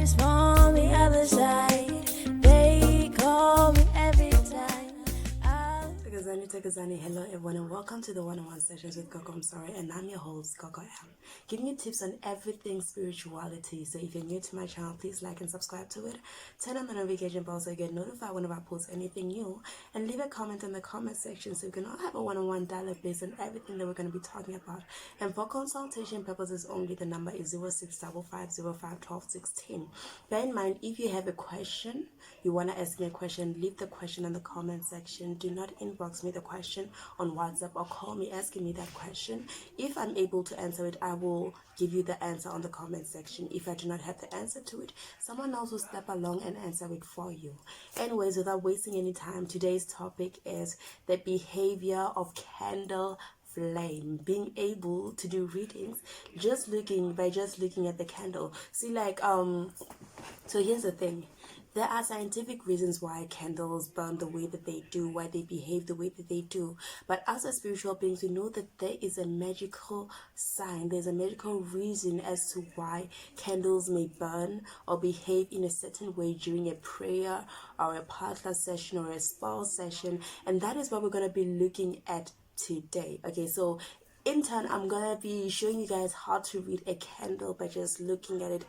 is from the other side. They call me every time. Hello everyone and welcome to the one-on-one sessions with Coco. I'm sorry, and I'm your host, Coco M, giving you tips on everything spirituality. So if you're new to my channel, please like and subscribe to it. Turn on the notification bell so you get notified whenever I post anything new, and leave a comment in the comment section so we can all have a one-on-one dialogue based on everything that we're going to be talking about. And for consultation purposes only, the number is 0655051216. Bear in mind, if you have a question, you want to ask me a question, leave the question in the comment section. Do not inbox me the question on WhatsApp or call me asking me that question. If I'm able to answer it, I will give you the answer on the comment section. If I do not have the answer to it, someone else will step along and answer it for you. Anyways, without wasting any time, today's topic is the behavior of candle flame. Being able to do readings by just looking at the candle. See, so here's the thing. There are scientific reasons why candles burn the way that they do, why they behave the way that they do. But as a spiritual beings, we know that there is a magical sign, there's a magical reason as to why candles may burn or behave in a certain way during a prayer or a partner session or a spouse session. And that is what we're going to be looking at today. Okay, so in turn, I'm going to be showing you guys how to read a candle by just looking at it.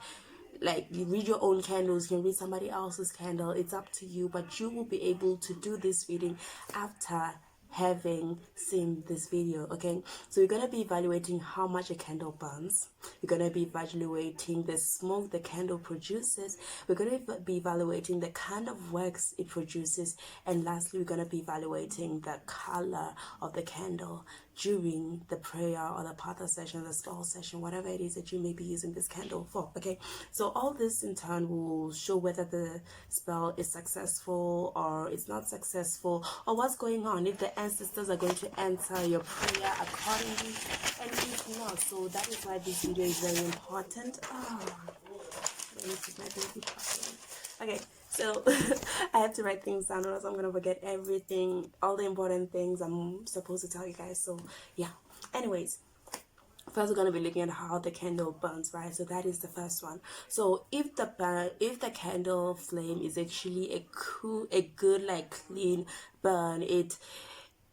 Like, you read your own candles, you can read somebody else's candle, it's up to you, but you will be able to do this reading after having seen this video. Okay, so we're going to be evaluating how much a candle burns. We're going to be evaluating the smoke the candle produces. We're going to be evaluating the kind of wax it produces, and lastly, we're going to be evaluating the color of the candle during the prayer or the partner session, the spell session, whatever it is that you may be using this candle for. Okay, so all this in turn will show whether the spell is successful or it's not successful, or what's going on, if the ancestors are going to answer your prayer accordingly, and if not. So that is why this video is very important. Let me put my baby chocolate. Okay, so I have to write things down or else I'm gonna forget everything, all the important things I'm supposed to tell you guys. So yeah, anyways, first we're going to be looking at how the candle burns, right? So that is the first one. So if the candle flame is actually a good like clean burn, it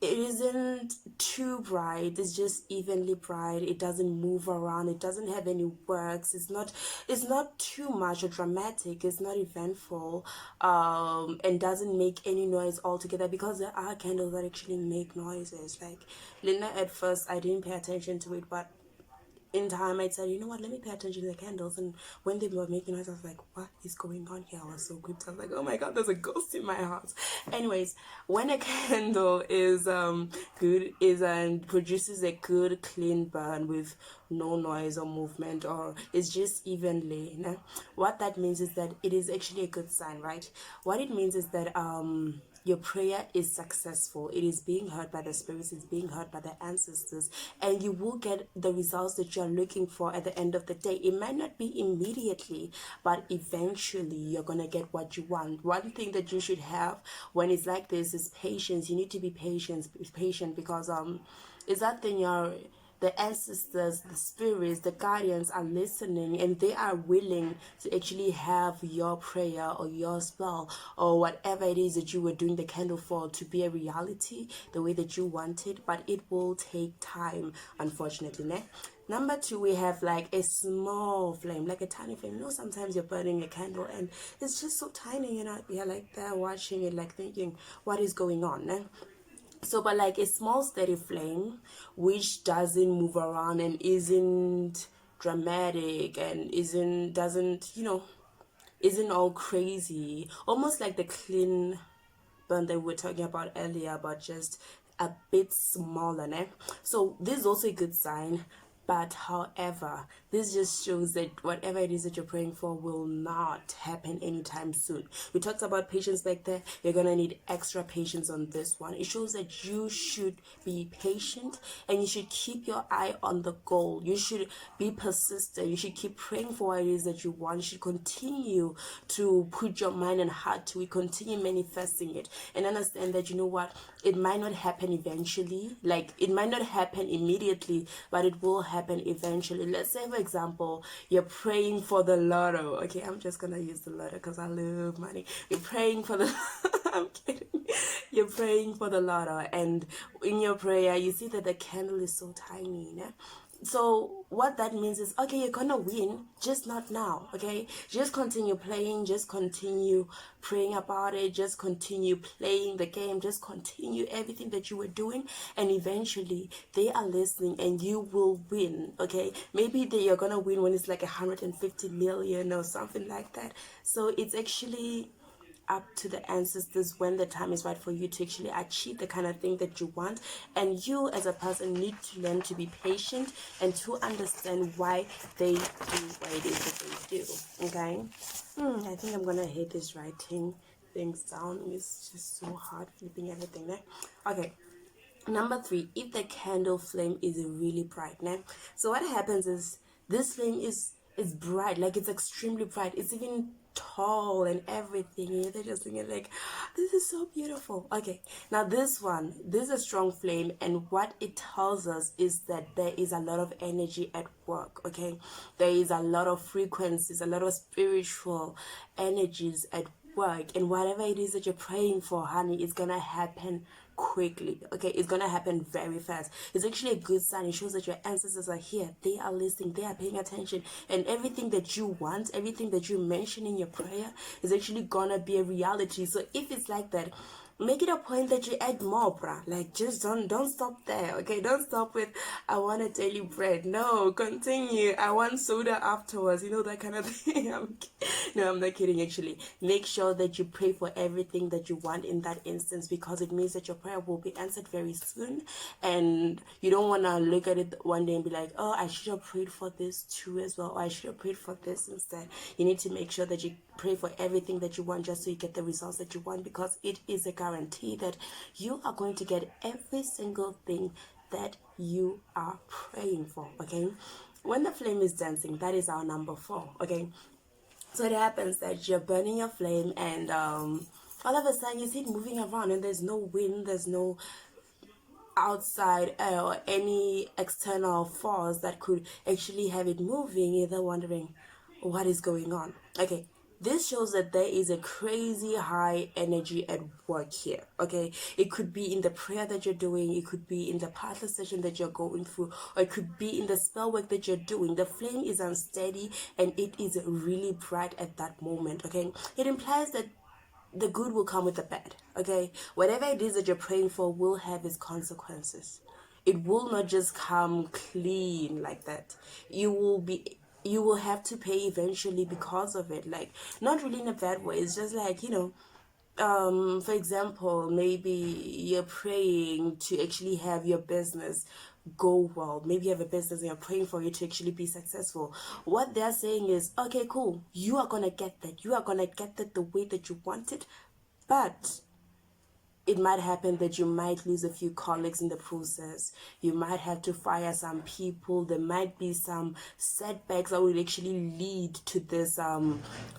isn't too bright, it's just evenly bright, it doesn't move around, it doesn't have any works, it's not too much or dramatic, it's not eventful, and doesn't make any noise altogether, because there are candles that actually make noises. Like Linda, at first I didn't pay attention to it, but in time I said, you know what, let me pay attention to the candles. And when they were making noise, I was like, what is going on here? I was so creeped. I was like, oh my god, there's a ghost in my house. Anyways, when a candle is produces a good clean burn with no noise or movement, or it's just evenly, you know, what that means is that it is actually a good sign, right? What it means is that your prayer is successful. It is being heard by the spirits, it's being heard by the ancestors, and you will get the results that you're looking for at the end of the day. It might not be immediately, but eventually you're gonna get what you want. One thing that you should have when it's like this is patience. You need to be patient because it's that thing, the ancestors, the spirits, the guardians are listening, and they are willing to actually have your prayer or your spell or whatever it is that you were doing the candle for to be a reality the way that you want it. But it will take time, unfortunately, né? Number two, we have like a small flame, like a tiny flame. You know, sometimes you're burning a candle and it's just so tiny, you know, you're like there watching it, like thinking, what is going on, né? So, but like a small steady flame which doesn't move around and isn't dramatic and isn't all crazy, almost like the clean burn that we were talking about earlier, but just a bit smaller, né? So this is also a good sign. But however, this just shows that whatever it is that you're praying for will not happen anytime soon. We talked about patience back there. You're going to need extra patience on this one. It shows that you should be patient and you should keep your eye on the goal. You should be persistent. You should keep praying for what it is that you want. You should continue to put your mind and heart to it. Continue manifesting it. And understand that, you know what, it might not happen eventually. Like, it might not happen immediately, but it will happen eventually. Let's say, for example, you're praying for the lotto. Okay, I'm just gonna use the lotto because I love money. You're praying for the I'm kidding. You're praying for the lotto, and in your prayer you see that the candle is so tiny, you know? So what that means is, okay, you're gonna win, just not now. Okay, just continue playing, just continue praying about it, just continue playing the game, just continue everything that you were doing, and eventually they are listening and you will win. Okay, maybe you're gonna win when it's like 150 million or something like that. So it's actually up to the ancestors when the time is right for you to actually achieve the kind of thing that you want. And you as a person need to learn to be patient and to understand why they do what it is that they do. Okay, I think I'm gonna hate this writing things down. It's just so hard flipping everything there. Okay, number 3, if the candle flame is really bright now, so what happens is this flame is bright, like it's extremely bright, it's even tall and everything, and they're just thinking like, this is so beautiful. Okay, now this is a strong flame, and what it tells us is that there is a lot of energy at work. Okay, there is a lot of frequencies, a lot of spiritual energies at work, and whatever it is that you're praying for, honey, it's gonna happen quickly. Okay, it's gonna happen very fast. It's actually a good sign. It shows that your ancestors are here, they are listening, they are paying attention, and everything that you want, everything that you mention in your prayer is actually gonna be a reality. So if it's like that, make it a point that you add more, bruh. Like, just don't stop there. Okay, don't stop with I want a daily bread. No, continue. I want soda afterwards, you know, that kind of thing. No, I'm not kidding. Actually, make sure that you pray for everything that you want in that instance, because it means that your prayer will be answered very soon. And you don't want to look at it one day and be like, oh, I should have prayed for this too as well, or I should have prayed for this instead. You need to make sure that you pray for everything that you want, just so you get the results that you want, because it is a guarantee that you are going to get every single thing that you are praying for. Okay, when the flame is dancing, that is our number 4. Okay, so it happens that you're burning your flame, and all of a sudden you see it moving around, and there's no wind, there's no outside or any external force that could actually have it moving. You're wondering what is going on. Okay, this shows that there is a crazy high energy at work here. Okay, it could be in the prayer that you're doing, it could be in the pathway session that you're going through, or it could be in the spell work that you're doing. The flame is unsteady and it is really bright at that moment. Okay, it implies that the good will come with the bad. Okay, whatever it is that you're praying for will have its consequences. It will not just come clean like that. You will have to pay eventually because of it. Like, not really in a bad way, it's just like, you know, for example, maybe you're praying to actually have your business go well. Maybe you have a business and you're praying for it to actually be successful. What they're saying is, okay, cool, you are gonna get that, you are gonna get that the way that you want it, but it might happen that you might lose a few colleagues in the process. You might have to fire some people. There might be some setbacks that will actually lead to this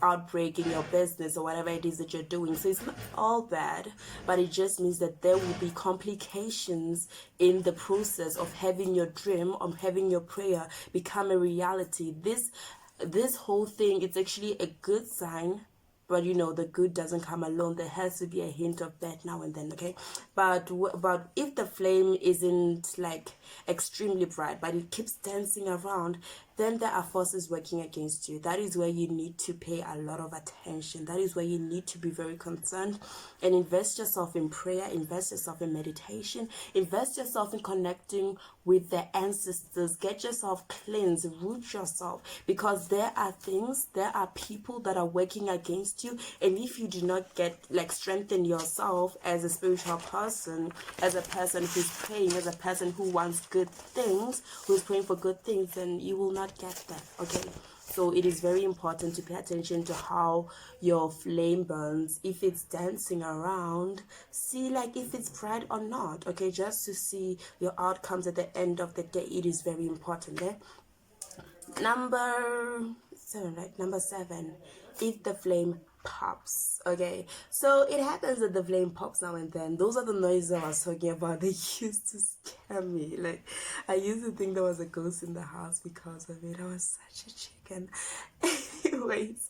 outbreak in your business or whatever it is that you're doing. So it's not all bad, but it just means that there will be complications in the process of having your dream, of having your prayer become a reality. This whole thing, it's actually a good sign. But you know, the good doesn't come alone. There has to be a hint of bad now and then. Okay, but if the flame isn't like extremely bright, but it keeps dancing around, then there are forces working against you. That is where you need to pay a lot of attention. That is where you need to be very concerned and invest yourself in prayer, invest yourself in meditation, invest yourself in connecting with the ancestors. Get yourself cleansed, root yourself, because there are people that are working against you. And if you do not get like strengthen yourself as a spiritual person, as a person who's praying, as a person who wants good things, who's praying for good things, then you will not get that. Okay, so it is very important to pay attention to how your flame burns. If it's dancing around, see like if it's bright or not. Okay, just to see your outcomes at the end of the day. It is very important. Number 7, right? Number 7, if the flame pops. Okay, so it happens that the flame pops now and then. Those are the noises I was talking about. They used to scare me. Like, I used to think there was a ghost in the house because of it. I was such a chicken. Anyways,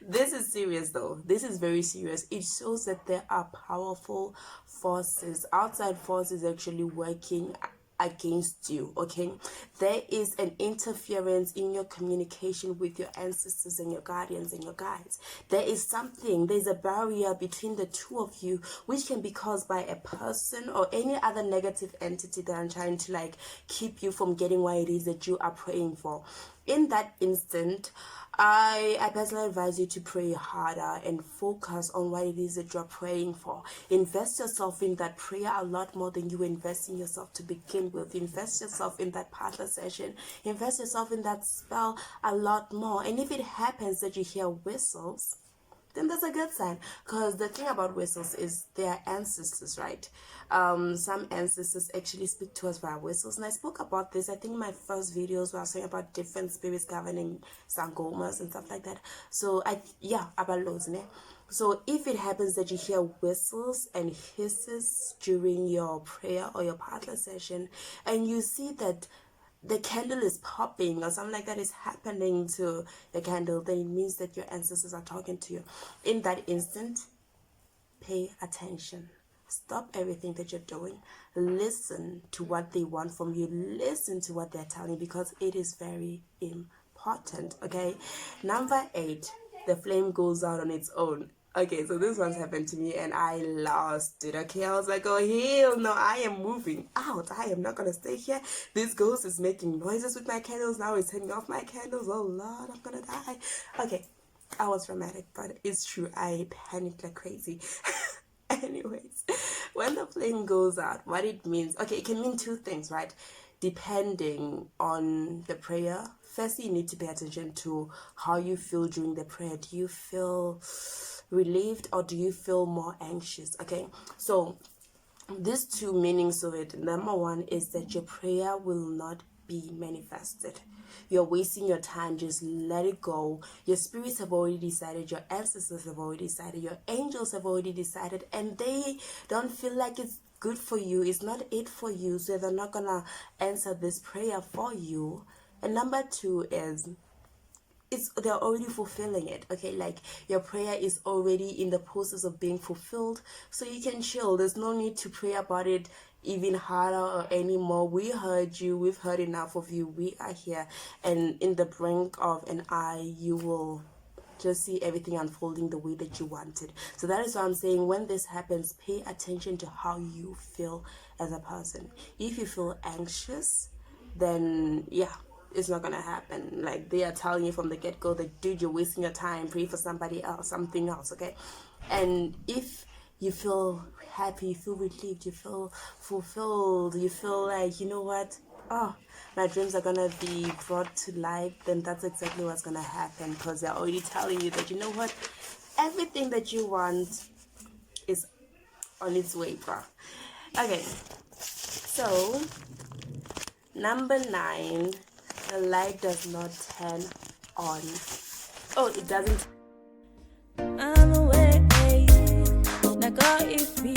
this is serious though. This is very serious. It shows that there are powerful forces, outside forces actually working against you. Okay, there is an interference in your communication with your ancestors and your guardians and your guides. There's a barrier between the two of you, which can be caused by a person or any other negative entity that I'm trying to like keep you from getting what it is that you are praying for. In that instant, I personally advise you to pray harder and focus on what it is that you're praying for. Invest yourself in that prayer a lot more than you invest in yourself to begin with. Invest yourself in that partner session. Invest yourself in that spell a lot more. And if it happens that you hear whistles, then that's a good sign, because the thing about whistles is they are ancestors, right? Some ancestors actually speak to us via whistles, and I spoke about this I think in my first videos where I was talking about different spirits governing sangomas and stuff like that. So about those, ne? So if it happens that you hear whistles and hisses during your prayer or your partner session, and you see that the candle is popping or something like that is happening to the candle, then it means that your ancestors are talking to you. In that instant, pay attention. Stop everything that you're doing. Listen to what they want from you. Listen to what they're telling you, because it is very important. Okay, number 8, the flame goes out on its own. Okay, so this one's happened to me and I lost it. Okay, I was like, oh hell no, I am moving out. I am not gonna stay here. This ghost is making noises with my candles. Now it's turning off my candles. Oh Lord, I'm gonna die. Okay, I was dramatic, but it's true. I panicked like crazy. Anyways, when the flame goes out, what it means, okay, it can mean 2 things, right? Depending on the prayer. Firstly, you need to pay attention to how you feel during the prayer. Do you feel relieved or do you feel more anxious? Okay, so these 2 meanings of it. Number 1 is that your prayer will not be manifested. You're wasting your time. Just let it go. Your spirits have already decided, your ancestors have already decided, your angels have already decided, and they don't feel like it's good for you. It's not it for you, so they're not gonna answer this prayer for you. And number 2 is they're already fulfilling it. Okay, like your prayer is already in the process of being fulfilled, so you can chill. There's no need to pray about it even harder or anymore. We heard you. We've heard enough of you. We are here, and in the blink of an eye you will just see everything unfolding the way that you wanted. So that is why I'm saying, when this happens, pay attention to how you feel as a person. If you feel anxious, then it's not gonna happen. Like, they are telling you from the get-go that, dude, you're wasting your time. Pray for somebody else, something else. Okay, and if you feel happy, you feel relieved, you feel fulfilled, you feel like, you know what, oh, my dreams are gonna be brought to life, then that's exactly what's gonna happen, because they're already telling you that, you know what, everything that you want is on its way, bro. Okay, so number 9, the light does not turn on. Oh, it doesn't. I'm away. Now go if we